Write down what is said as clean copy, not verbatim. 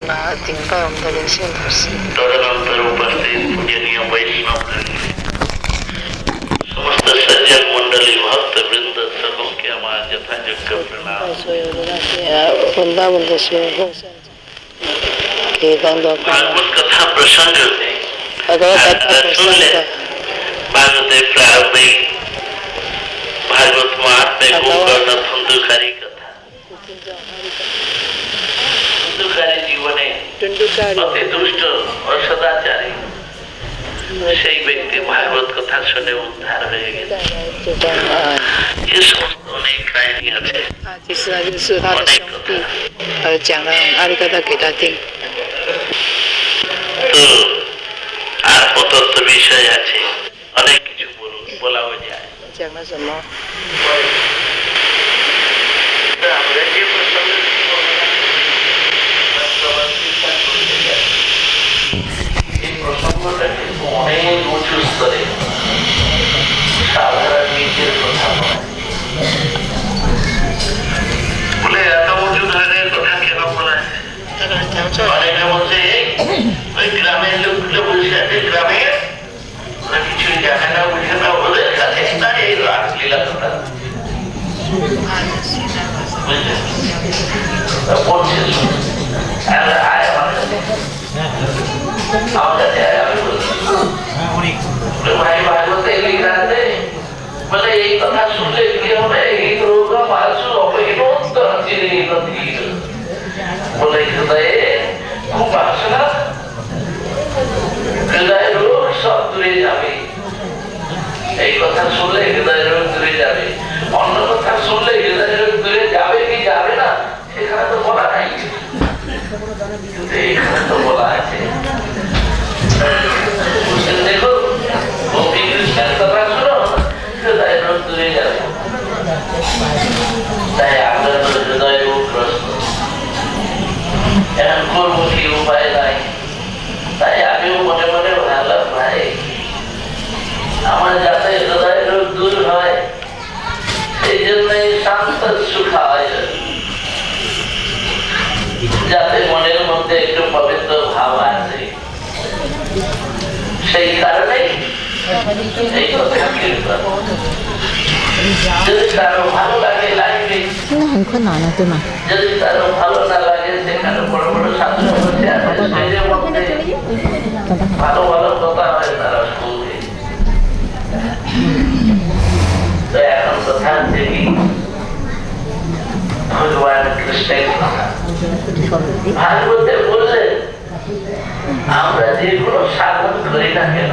顶拜我们的灵性老师。तदनंतर उपस्थित पूजनीय वैष्णव समस्त सज्जन मंडली भक्त वृंद सबों के हमारा यथायोग्य प्रणाम। 所有的那些闻到我们的所有众生，可以当做 भागवत कथा प्रसंग सुन ले। भागवते प्रारंभिक भागवत महात्म्य गोकर्ण धुंधुकारी कथा धुंधुकारी जीवने अति दुष्ट और सदाचारी সেই ব্যক্তি ভাগবত কথা শুনে উদ্ধার হয়ে গেল। ये समस्त अनेक কাহিনী আছে। 其实呢，就是他的兄弟，讲了阿里嘎达给他听。তো আর কত বিষয় আছে, অনেক কিছু বলাও যায়।讲了什么？আমরা যে প্রসঙ্গে এই প্রসঙ্গটা কিন্তু অনেক উঁচু স্তরে, সাধারণ নিজের কথা নয়। বলে এত উঁচু ধরনের কথা কেন বলা হয়? অনেকে বলছে ওই গ্রামের লোকগুলো বসে আছে, গ্রামের ওরা কিছুই জানে না, বুঝে না, ওদের কাছে তাই এই রাসলীলা কথা বলছে। আমার কাছে আমি বলছি ভাই ভাগবতে লিখাতে বলে এই কথা শুনলে কি হবে? এই রোগ মাসু অপহীনোত্তর বলে হৃদয়ে খুব বাসনা, হৃদয় রোগ সব দূরে যাবে। এই কথা শুনলে হৃদয় রোগ দূরে যাবে। অন্য কথা শুনলে হৃদয় রোগ দূরে যাবে কি যাবে না সেখানে তো বলা নাই, কিন্তু এইখানে তো বলা আছে। দেখো গোপী কৃষ্ণের কথা শুনো, হৃদয় রোগ দূরে যাবে। তাই আমরা তো হৃদয় রোগগ্রস্ত, এখন করবো কি, উপায় নাই। তাই আমিও মনে মনে ভাবলাম ভাই আমার যাতে হৃদয় রোগ দূর হয় সেই জন্যই শান্ত সুখা হয়, যাতে মনের মধ্যে একটু পবিত্র ভাব আসে। সেই কারণেই এই কথা কীর্তন। যদি কারো ভালো লাগে লাগবে, 真的很困难了，对吗？ যদি কারো ভালো না লাগে সেখানে বড় বড় সাধু বসে আছে, স্টেজের মধ্যে ভালো ভালো কথা হয়, তারা শুনবে। তো এখন কথা হচ্ছে কি, ভগবান কৃষ্ণের কথা ভাগবতে বললেন আমরা যে কোনো সাধন করি না কেন